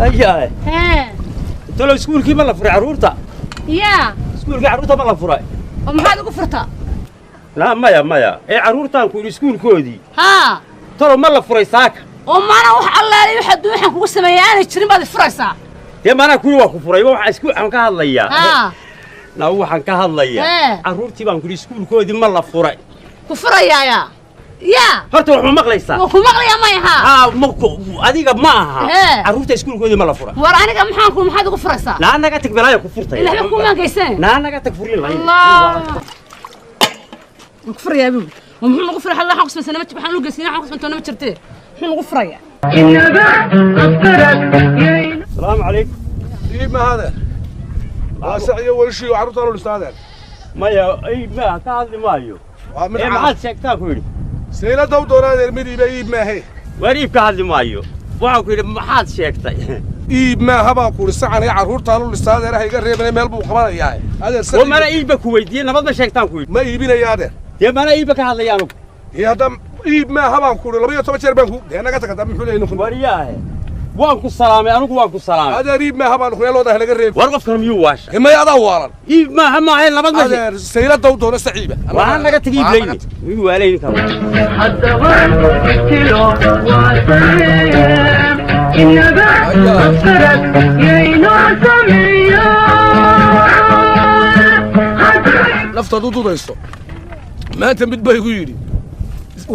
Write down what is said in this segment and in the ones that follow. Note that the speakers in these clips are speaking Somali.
أيه تلو سكول كي ملا فرع عرورتا يا سكول كي عرورتا ملا فرع وما هذا قفرتا لا مايا إيه عرورتا كل سكول كودي ها تلو ملا فرع ساك وما أنا وح الله يحد وحنا كوس ميان يشتري بعد فرصة يا ما أنا كل واحد فرع يروح سكول عم كهلا يا ها لا هو عم كهلا يا عرورتي بان كل سكول كودي ملا فرع كفر يا هرتو وحنا مقليسا ومقلي ما يها مكو أديك معها عرورتي سكول كودي ملا فرع وراني كم حنكم ما حد قفرصة لا أنا قاتك بلايا كفرتها اللي حكوا ما قيسين لا أنا قاتك فريلا الله كفر يا أبوي ومحن غفر حلا حقس بس أنا ما تبحن له قسينا حقس أنت أنا ما تشرتيه محن غفر يا السلام عليكم إيه ما هذا واسعي أول شيء وعرضنا له الأستاذ مايا أي ما كهذا مايو إيه ما حد شكتها كوري سيلا دوران المدي بيب ما هي وريب كهذا مايو waxaan ku yiri maxaad sheegtay iib ma haba ku risacan ay caruurtaan u listaad ee ay reebeen meel buu qabanayaa adeer oo mana iibba ku weydiin nabad ma sheegtaan ku ma iibinayaa adeer yaa mana iibba ka hadlayaan yaa dam iib ma haba ku 12 jeer baan ku deena ka tagad muxuu leeyahay wariyaha waan ku salaamay anigu waan ku salaamay adeer iib ma haba ku leeyahay laga reeb war qofkan miyuu waasha ma yaada waalan iib ma hama ay nabad ma adeer sayla dawdoona saciiba waxaan naga tagi iiblayni miyuu waalayni ka hadda waan kilo waa lafta dududaysto maanta mid bay ku yidhi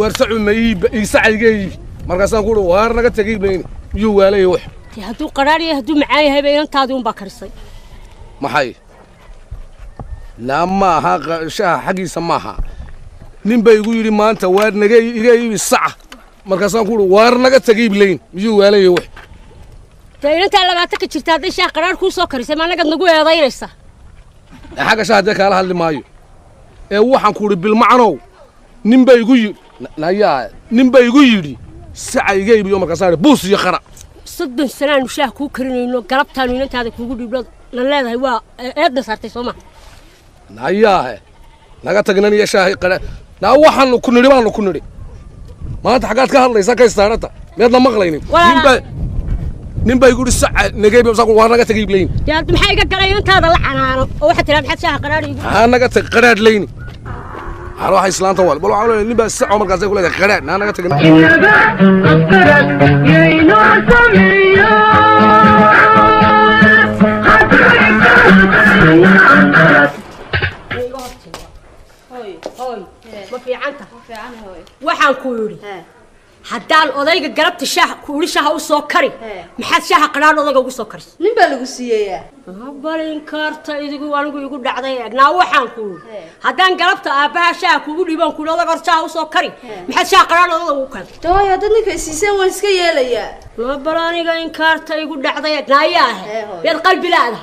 warsacu mayiib isacaygeey markaasaan ku waar naga tagay bayni iyo waalay wax hadduu qaraar yahay hadduu macaan yahay bay intaadii un baa karisay maxay lama ha shaha xagiisa maaha nin bay igu yidhi maanta waar naga iga iibi saca markaasaan ku waar naga tagay bayn iyo waalay wax inta labaatan ka jirta haday shaah qaraar ku soo karisay ma nagad nagu eedaynaysa xaga shaahada kala hadli maayo ee waxaan ku bil macnow nin bay igu yiri sacayga iyo marka saar buus iyo qara 30 sano shaah ku karinayno galabtaan intaada kugu dhiblo la leedahay waa eedna saartay Soomaa naga tagnan iyo shaah qara waxaan ku niri baan ku niri maanta xagaad ka hadlaysa ka istaarata meedna maqlaynin nin bay guri sac nagayb saaq waa naga tagay leyn yaa maxay iga galay intaada la xanaano oo waxa tiraad maxad shaah qaraar igu naga tag qaraar leyn waxa islaanta wal bal waxa nin baa sac markaas ay ku leedahay qaraar naga tag ma fiicanta waxaan ku yiri haddaan odayga garabta shaah ku uri shaah u soo kari maxaad shaah qaraar odayga ugu soo karis nin baa lagu siiyay balin karta idigu anigu igu dhacday egnaa waxaan ku haddaan garabta aabaha shaah kugu dhiban ku odayga shaah u soo kari maxaad shaah qaraar odayga ugu kari tooy hadda ninka siiseen waan iska yeelaya ma balaniga in karta igu dhacday egnaa yaa yad qalbi laada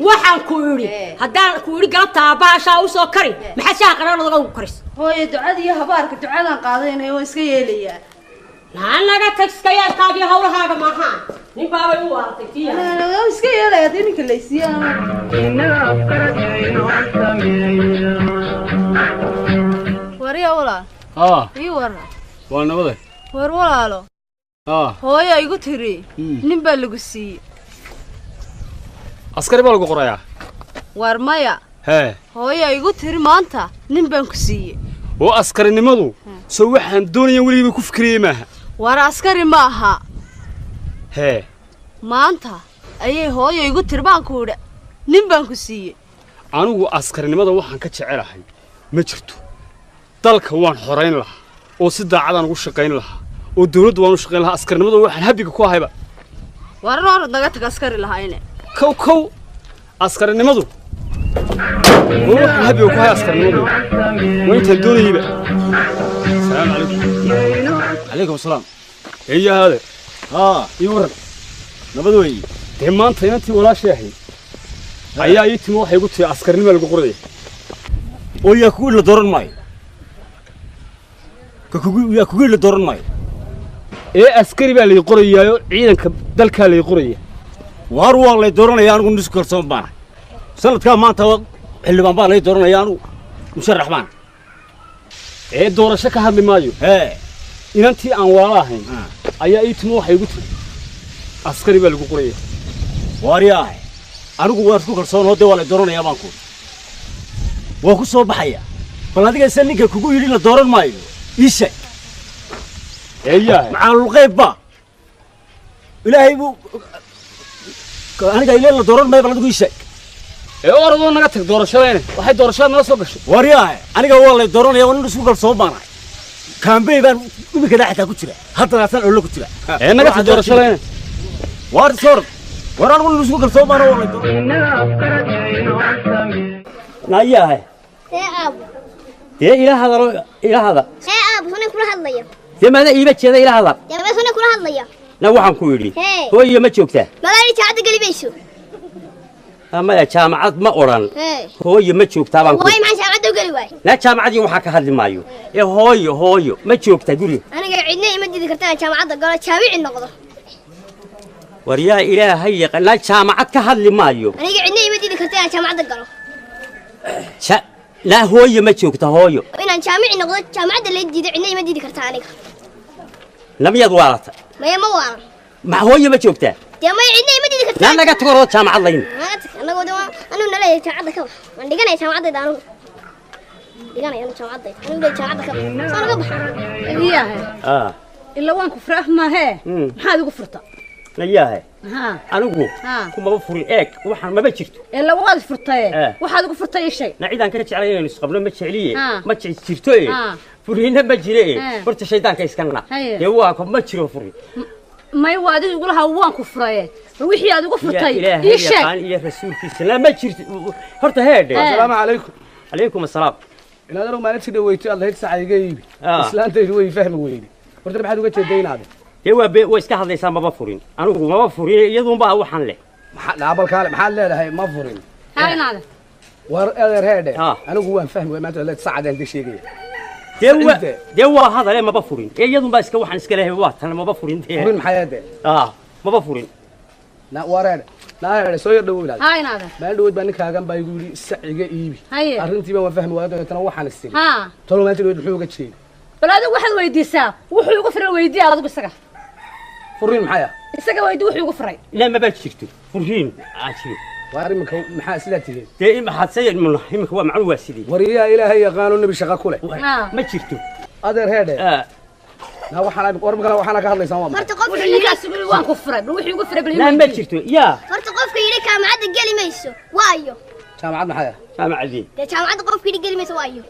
waxaan ku uri haddaan ku uri garabta aabaha shaah u soo kari maxaad shaah qaraar odayga ugu karis hooyo ducada iyo habaarka ducadan qaadayna waan iska yeelaya naga tagskaya taagi hawlahaaga maaha nin baaba u waartay tiya ana iska yeelay ninka leeysiya wariya wala ii wara waa nabada war walaalo hooyo igu tiri nin baa lagu siiyay askari baa lagu qorayaa war maya hooyo igu tiri maanta nin baan ku siiyay oo askarinimadu soo waxaan doonayay waliba ku fikriyay maaha war askari ma aha maanta ayay hooyo igu tirbaan ku udha nin baan ku siiyay anigu askarinimada waxaan ka jecelahay ma jirto dalka waan xoreyn lahaa oo si daacad aan ugu shaqayn lahaa oo dawladdu waan u shaqayn lahaa askarinimada waxaan habiga ku ahayba war noor naga tag askari lahaayne kow askarinimadu waxaan habiga ku ahay askarinimadu وانت الدنيا بقى السلام عليكم عليكم السلام ايه هذا يورن نبدوي maanta inantii walaasheehay ayaa ii timo waxay ugu tii askarnimo lagu qoray oo yaa kugu la dooran maayo yaa kugu la dooran maayo ee askari baa la qorayaayo ciidanka dalka la qoraya waar waa la dooranaya anigu nisku kalsoon baan sanadka maanta xilibaan baa la dooranaya anigu musharax baan ee doorasho ka hadli maayo inantii aan walaalahayn ayaa ii timo waxay ugu tii askari baa lagu qoraya وارياه أنا قوات كوكر صون هودي ولا دورنا يا بانكو وأكو صوب حيا فلاديك سنك كوكو يرينا دورن مايو إيش إياه مع الغيب با إلهي بو أنا جاي لي دورن مايو فلاديك إيش أورضو نقطك دور شوين واحد دور شوين ما صوبش وارياه أنا جا والله دورنا يا ونس كوكر صوب أنا كان بيبان بكذا حتى كتير حتى لا تنقل له كتير نقطك دور شوين وارد صور وران ونس كوكر صوب أنا والله ناياه يا إلى هذا إلى هذا هنا كل هالليا يا ماذا يبكي هذا إلى هذا يا بس هنا كل هالليا نوعهم كوري هو يوم تشوكته ما لي تعد قلبي بيشو أما يا جامعة ما أوران هو يوم تشوكته بانكو هاي ما شاعد قلبي لا جامعة يوم حكى هذا مايو يا هوي ما تشوكته قولي أنا قاعدني يمدي ذكرتها جامعة قالت شابع النقطة وريا إلهي لا جامعة كهذا مايو أنا قاعدني يمدي ذكرتها جامعة قالوا لا هو يوم تشوكته هوي أنا جامع النقطة جامعة اللي جديد عندي يمدي ذكرتها أنا لم يضوارت ما هي موارا ما هو يوم تشوكته يا ما يعدني يمدي ذكرتها لا قلت تقول جامعة الله أنا قلت أنا ولا جامعة كم عندي أنا جامعة ده أنا دقنا أنا جامعة ده أنا ولا جامعة كم صار قبح إياه إلا وانك فرح ما هي هذا قفرته نياه ها أنا أقول كم بفرين إيك وحن ما بتشرته إلا واد فرتيه وهذا قفرته شيء نعيد عن كرتش عليه نسقبنا ما تشعليه ما تشرته فرينا ما جريه فرت الشيطان كيسكننا يواكم ما تشرو فرين ما يواد يقول هوانك فريه روحي هذا قفرته إيش يا رسول السلام ما تشرت فرت هذا السلام عليكم عليكم السلام إلى درو ما نتشد ويتي الله يتسع يجيبي إسلام تجوي فهم ويني فرت بحد وجه الدين هذا هو ويسك هذا يسمى ما بفرين أنا ما بفرين يدوم بقى وحن له لا بالكلام محل لا هي ما فرين هاي هذا ور هذا أنا هو فهم وما تقول تساعد عند شيء دوا هذا لا ما بفرين يدوم بس كوحن إسكاله وات أنا ما بفرين فرين محياته ما بفرين لا ورا لا سوير دو ولا هاي هذا ما دو بانك كاغان باي يقولي سعيغه ايبي هاي arrintii baa fahmi waado tan waxaan istii ها tolo ma tirid wuxuu uga jeeday bal adigu waxaad weydiisaa wuxuu ugu firay weydiiyaa adigu isaga furiin maxaya isaga weydii wuxuu ugu firay لا ما بتشرته فرين عشير waarimka maxaa sida tigay دائما ما حد سيد منه يمك هو معلومة سيدي wariya ilaahay yaqaano nabi shaqa kule ما شرته adeer heede na waxaan warmaka waxaan ka hadlaysaa waa فرت قف اللي كاسبي وان كفري روحي ugu firay لا ما شرته يا فرت قف كيري جامعة قلي ميسو وايو jaamacad maxaya سامع عزيز ده جامعة قف كيري قلي ميسو وايو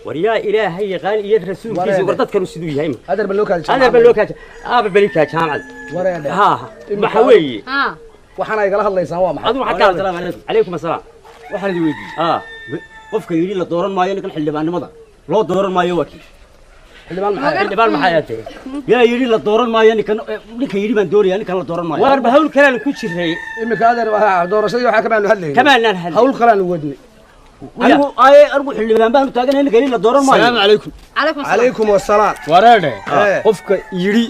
وريا إلهي غالي يا رسول كيس وردت كانوا سيدو يهيم adeer balooka أنا بلوكات بلوكات جامعة wareede ما حوي ها waxaan ay kala hadlaysaa waa maxay هذا حتى السلام عليكم عليكم السلام waxaan idin weydiiyey qofka yiri la dooran maayo ninkan xildhibaanimada loo dooran maayo wakiil xildhibaan maxay yahay yaa yiri la dooran maayo ninkan yiri baan dooraya ninkan la dooran maayo war hawl kale aan ku jiray imika adeer doorashadii waxa ka baan hadlayay kamaan hadlay hawl kale aan wadnay anigu xildhibaan baan taagan ninkan yiri la dooran maayo السلام عليكم عليكم والسلام wareede qofka yiri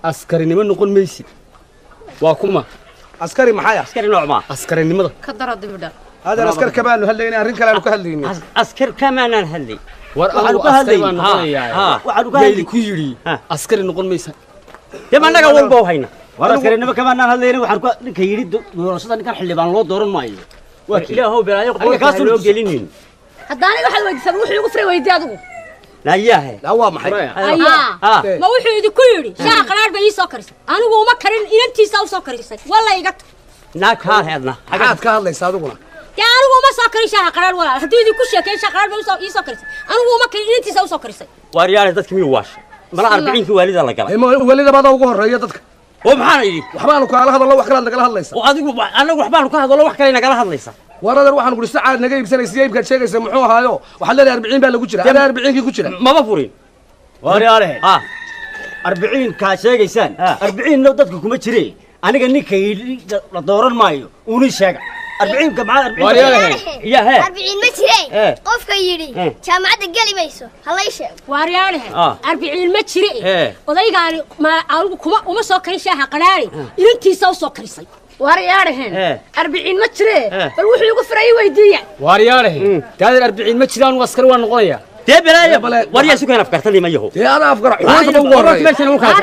askarinimo noqon maysid waa kuma askari maxaya askari nooc ma askarinimada ka daro dibida adeer askar ka baan hadlayay arrin kale aan ka hadlaynay askar kamaan hadlay war anigu askari baan noqonayaa waxaan ku yiri askari noqon maysid dema naga walba hayna war askarinimo kamaan hadlayna waxaan ku ninkan yiri doorashada ninkan xildhibaan loo dooran maayo waa ilaahow bilaayo qofka loo gelinin haddana waxaad weydiisaa wuxuu ugu firay weydii adigu لا ياه لا waa maxay ma wuxuu idinku yiri shaqa qaraar bay soo karisay anigu uma karin inantiisa u soo karisay walla iga naag haa heedna xagaad ka hadlaysaa adiguna yaa anigu uma soo karin shaqa qaraar wala hadii idinku sheekay shaqa qaraar bay soo karisay anigu uma karin inantiisa u soo karisay waariyaan dadka miyuu waash mala 40 ki waalida la galay waalida baad ugu horeeya dadka oo maxaan yiri waxbaan ku kala hadallo wax kale naga hadlaysaa oo adigu anagu waxbaan ku hadallo wax kale naga hadlaysaa waradar waxaan ku saacad naga iibsanaysiin iibka sheegaysa muxuu ahaayo waxa la 40 baa lagu jira 40 ki ku jira ma furin waariyaan 40 ka sheegaysaan 40 no dadku kuma jireen aniga ninka la dooran maayo uu sheega 40 ka macaan 40 يا هي 40 ما جري قف كيري جامعة قلي ميسو هلا يشيء waaryaane 40 ma jiri odaygaani ma anigu kuma uma soo karin shaqa qaraari inantiisa u soo karisay waaryaane 40 ma jiri bal wuxuu ugu firay weydiiya waariyaan taadar 40 ma jiraan uu askari waa noqonaya dee balaaya wariya sugan afkartani ma yaho dee ana afkar xumaanta ugu horeeya meeshan uu kala